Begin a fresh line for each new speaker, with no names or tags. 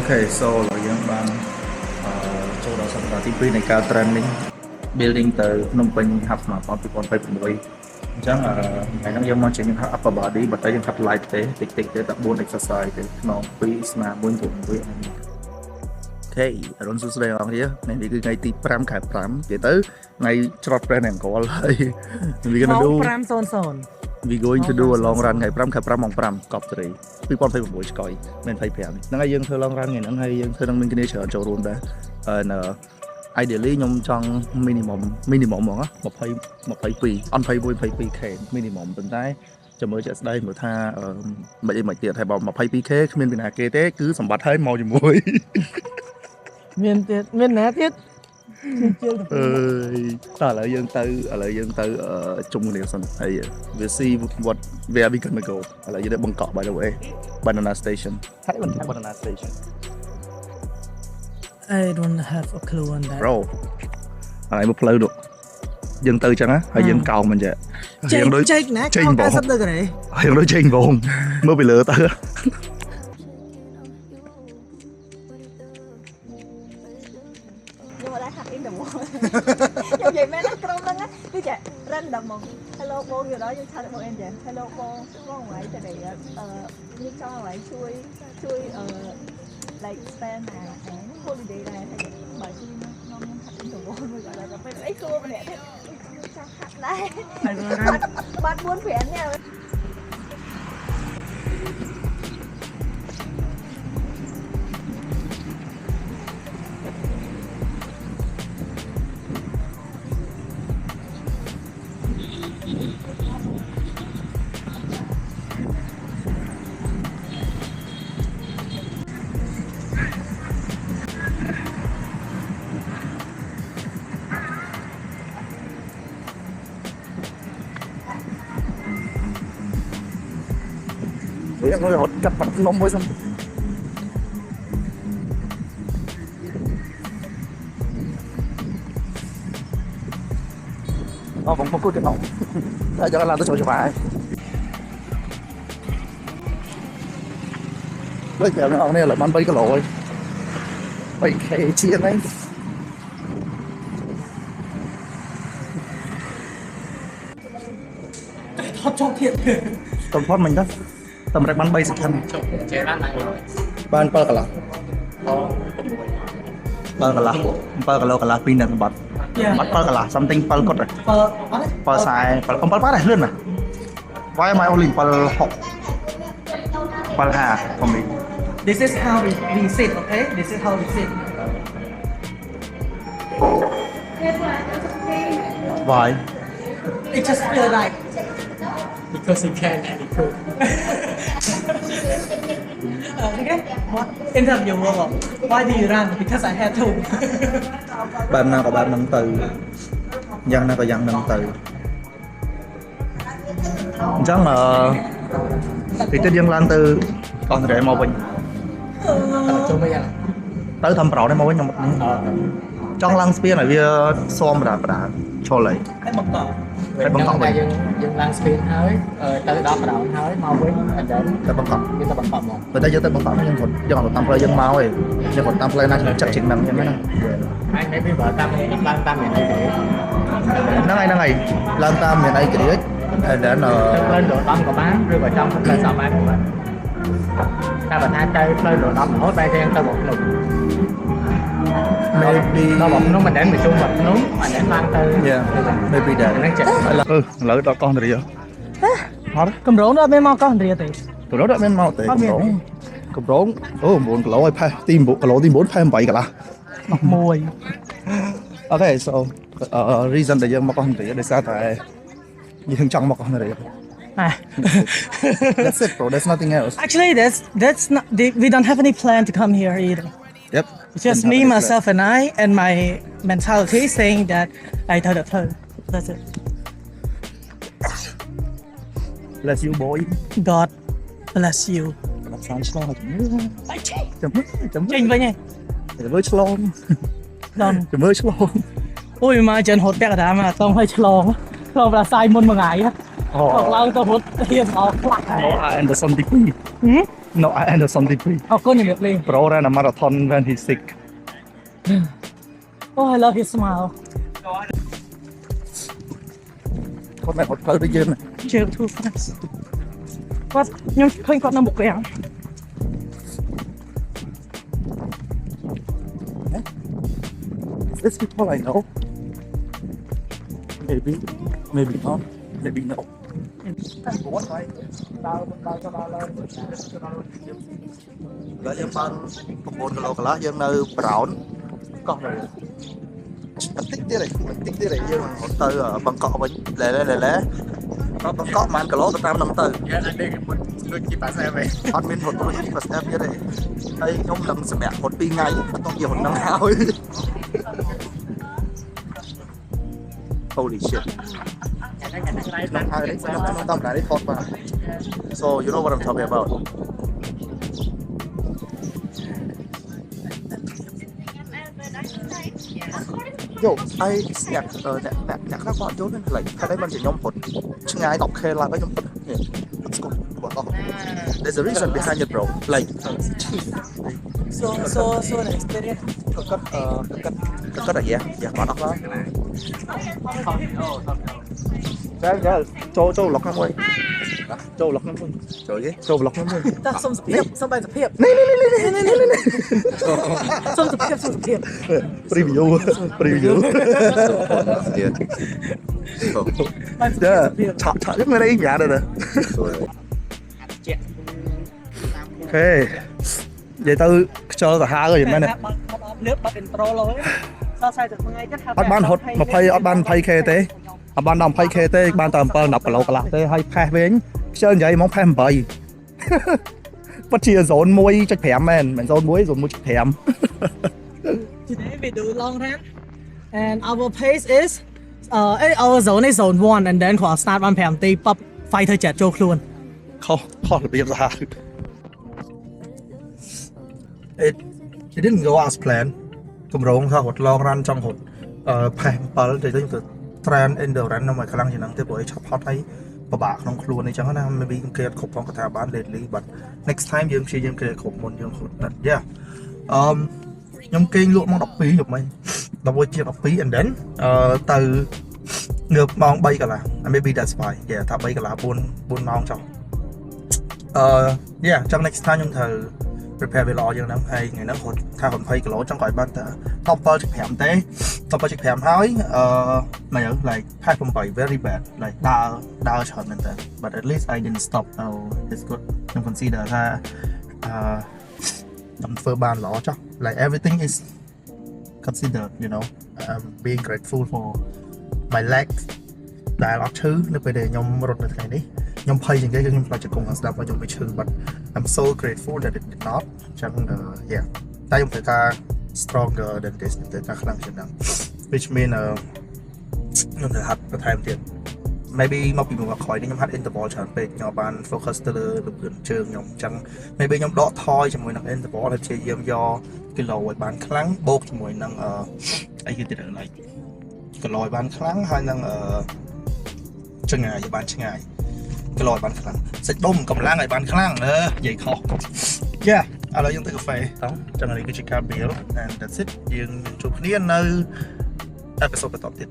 Okay, so เราយើងបានចូលដល់សប្តាហ៍ទី2នៃការ training building ទៅភ្នំពេញ Hub Marathon 2026អញ្ចឹងថ្ងៃហ្នឹងយើងមកចេញ upper body បើតែយើងហាត់ light ទេតិចៗទេតែ4 exercise ទេក្នុង2ស្មា1ទៅ1អូខេអរុនសួស្តីបងប្អូនថ្ងៃនេះគឺថ្ងៃទី5ខែ5និយាយទៅថ្ងៃច្រត់ប្រេះអង្គលហើយ we gonna do 5:00 we going to do a long run ថ្ងៃ5ខែ5ម៉ោង5កប់សេរី2026ឆ្កយមិន25ហ្នឹងហើយយើងធ្វើ long run ថ្ងៃហ្នឹងហើយយើងធ្វើនឹងមានគ្នាច្រើនចូលរួមដែរideally ខ្ញុំចង់ minimum ហ្មង22 22k minimum ប៉ុន្តែចាំមើលជាក់ស្ដែងមើលថាមិនទៀតហើយបើ 22k គ្មានពីណាគេទេគឺសម្បត្តិហើយមកជាមួយ
មានណាទៀត
អើយតើឥឡូវយើងទៅជុំគ្នាសិនហើយ we'll see where we gonna go ឥឡូវយើងទៅបង្កក់ by the way banana station ហើយមិនថា banana station
I don't have a clue on that
bro ឥឡូវមកផ្លូវនោះយើងទៅចឹងណាហើយយើងកោងមិនចេះ
យើងដូចចេញណាកោង90ដឺក្រេ
យើងដូចចេញបងមើលពីលើទៅ
ខ្ញុំនិយាយមែនណាក្រុមហ្នឹងគឺចា random ហ្មង Hello បងយល់ដល់យើងឆាតបងអេនចា Hello បងអ្វីតែយើងចង់អ្វីជួយlike spend ណា holiday ដែរហើយបើជួយនាំខ្ញុំហាត់ទៅបងមួយគាត់ដល់ពេលអីគួរម្នាក់ទៀតចង់ហាត់ដែរបាត់4 5នេះ
យើងរត់កាត់បាត់នំមួយសិនបងមកគូទៅនោះតែចង់ឡើងទៅចូលច្បាស់ហើយប្រាប់អ្នកនរនេះឡើងបាន3គីឡូហើយ 3k ជាងហ្នឹង
ថតចុះទៀត
តំផុតមិញទៅតម្រេចបាន3 second
ចេះ
បាន7កន្លះ7គីឡូកន្លះ2អ្នកសម្បត្តិបាត់7កន្លះ something 7គាត់7ខ្សែ7ប៉ាដែរលឿនណាស់ Why am I only 7.6 7.5 for me
This is how we sit okay this is how we sit
Why
it just feel like because you can and you could okay what interview work why do you run because I had to
បែបណាក៏បែបហ្នឹងទៅយ៉ាងណាក៏យ៉ាងហ្នឹងទៅអញ្ចឹងទីទៀតយើងឡើងទៅកោះទន្លេមកវិញ
ចូលមកយ៉ាង
ទៅធ្វើប្រោនេះមកវិញខ្ញុំចង់ឡើងស្ពានឲ្យវាស៊ាំបណ្ដាឈលហើយ
បង្កប់
ហើយបង្កប់
យើងឡើងស្ពានហើយទៅដល់ប្រោហើយមកវិញអញ្ចឹង
ទៅបង្កប់
យើងទៅបង្កប់មក
បើតែយើងទៅបង្កប់យើងគាត់តាមផ្លូវយើងមកឯងយើងគាត់តាមផ្លូវណាខ្ញុំចាក់ជាងហ្នឹងអញ្ចឹងណា
ហើយពេលបើតាមឡើងតាមមានអីទេ
ហ្នឹងហើយឡើងតាមមានអីក្រៀកហើយដល់
ផ្លូវរដំក៏បានឬក៏ចង់ផ្លូវសមបានក៏បានតែបើថាទៅផ្លូវរដំរហូតបែរទៅទៅមកភ្នំ
maybe
ដល់មកភ្នំមិនដែលទៅជុំមកភ្នំអត់ដែលឡើងទៅ
maybe ដែរ
ហ្នឹងចេះឥ
ឡូវដល់កោះនរាហត់
កម្រងដល់មានមកកោះនរាទេ
កម្រងដល់មានមកទេកម្រងអូ9គីឡូឲ្យផេះទី9គីឡូទី9ផេះ8កន្លះ
11
Okay so reason ដែលយើងមកកោះនរាដោយសារតែយើងចង់មកកោះនរាThat's it bro there's nothing else
Actually that's not we don't have any plan to come here either
Yep
It's just me myself and I and my mentality saying that I thought of her that's it
Bless you boy
God bless you
ឆ្លងឆ្លង
ហើយ
ចាំ
ចេញវិញហ៎
ចាំមើលឆ្លង
ដល់
ចាំមើលឆ្លង
អូយមកចិនហត់ពាក់កណ្ដាលមកអត់ឲ្យឆ្លងប្រាសាយមុនមួយថ្ងៃ Hoặc lâu tao hút tiền họ lại.
And the sun degree. No, I Anderson Deeply.
អរគុណជំរាបលា
Bro ran a marathon when he's sick.
Oh I love his smile
គាត់មិនអត់ផ្លូវដូចយើង
Chill too fast គាត់ខ្ញុំឃើញគាត់នៅមុខរាំង
These people I know. Maybe not. Maybe no. What right? យើងបាន9គីឡូកន្លះយើងនៅប្រោនកោះនៅបន្តិចទៀតឯងយើងទៅបង្កក់វិញលែដល់បង្កក់1គីឡូទៅតាមនឹងទៅ
Yeah I think មុនដូចជាប៉ាសែវិញ
អត់មានរត់រួចពីស្ទែបទៀតទេហើយខ្ញុំនឹងសម្រាប់រត់2ថ្ងៃបន្ទាប់យករត់នឹងហើយ Holy shit ខ្ញុំតាមនេះថតបាទ So you know what I'm talking about Yo I អ្នកខ្លះគាត់ចូលនឹងlike ថាតែមិនជាខ្ញុំរត់ឆ្ងាយ 10k ឡើងហើយខ្ញុំរត់ Let's go There's a reason behind it bro like
So the experience
គាត់អាយ៉ាគាត់អត់ឡើងចាចូលឡុកហ្នឹងមួយចូលឡុកហ្នឹងមួយចូលយេចូលឡុកហ្នឹងមួយ
តាសុំសភាពសុំបែបសភាព
នេះ
សុំសភាព
review
ទៀត
ចាឆក់យើងមានអីញ៉ាំដែរអូខេនិយាយទៅខ្យល់ទៅហើយ៉ាងមែនទេ
លើកបាត់ intro លោហើយសរសៃតែថ្ងៃទៀតថា
អត់បានហត់20អត់បាន 20k ទេអត់បានដល់ 20k ទេបានតែ7 10គីឡូកន្លះទេហើយផេះវិញខ្ជិលនិយាយហ្មងផេះ8ពិតជា zone 1.5 មែនមិន zone 1 zone 1.5
Today we do long run and our pace is our zone is zone 1 and then គាត់ start បាន5នាទីប៉ប fighter jet ចូលខ្លួន
ខុសរបៀបសាហាវ It didn't go as planned កម្រងថារត់ long run ចង់រត់ផេះ7តែខ្ញុំទៅ train endurance នៅមួយខ្លាំងជាងហ្នឹងទេព្រោះឲ្យឆាប់ហត់ហើយពិបាកក្នុងខ្លួនអីចឹងណា maybe គេអត់គ្រប់ផងគាត់ថាបាន lately but next time យើងព្យាយាមគេគ្រប់មុនយើងរត់ណាស់ yeah ខ្ញុំគេងលក់ម៉ោង12យប់មិញដល់ជា12 and then ទៅងើបម៉ោង3កន្លះ maybe that's why yeah ថា3កន្លះ4ម៉ោងចុះyeah ចឹង next time ខ្ញុំត្រូវ prepare វាល្អយ៉ាងហ្នឹងហើយថ្ងៃហ្នឹងរត់ថា20គីឡូចង់ឲ្យបានតែ 7.5 ទេ 7.5 ហើយមក like 8 very bad like ដើរច្រើនមែនតើ but at least I didn't stop oh it's good ខ្ញុំ consider ថាខ្ញុំធ្វើបានល្អចុះ like everything is considered you know I'm being grateful for my legs ដែលអត់ឈឺនៅពេលដែលខ្ញុំរត់នៅថ្ងៃនេះខ្ញុំភ័យជាងគេគឺខ្ញុំខ្លាចជង្គង់ស្ដាប់មកខ្ញុំមិនឈឺ but I'm so grateful that it did not ចឹង yeah តែខ្ញុំត្រូវការ stronger than this ត្រូវការខ្លាំងជាងហ្នឹង which mean ខ្ញុំត្រូវហាត់បន្ថែមទៀត maybe មកពីមកក្រោយនេះខ្ញុំហាត់ interval ច្រើនពេកខ្ញុំបាន focus ទៅលើលំឿនជើងខ្ញុំចឹង maybe ខ្ញុំដកថយជាមួយនឹង interval ហើយព្យាយាមយកគីឡូឲ្យបានខ្លាំងបូកជាមួយនឹងអីគេទៀត like គីឡូឲ្យបានខ្លាំងហើយនឹងឆ្ងាយឲ្យបានឆ្ងាយគីឡូឲ្យបានខ្លាំងសាច់ដុំកម្លាំងឲ្យបានខ្លាំងនិយាយខុស Yeah ឥឡូវយើងទៅកាហ្វេតោះចឹងនេះគឺជាការ build and that's it យើងជួបគ្នានៅ episode បន្តទៀត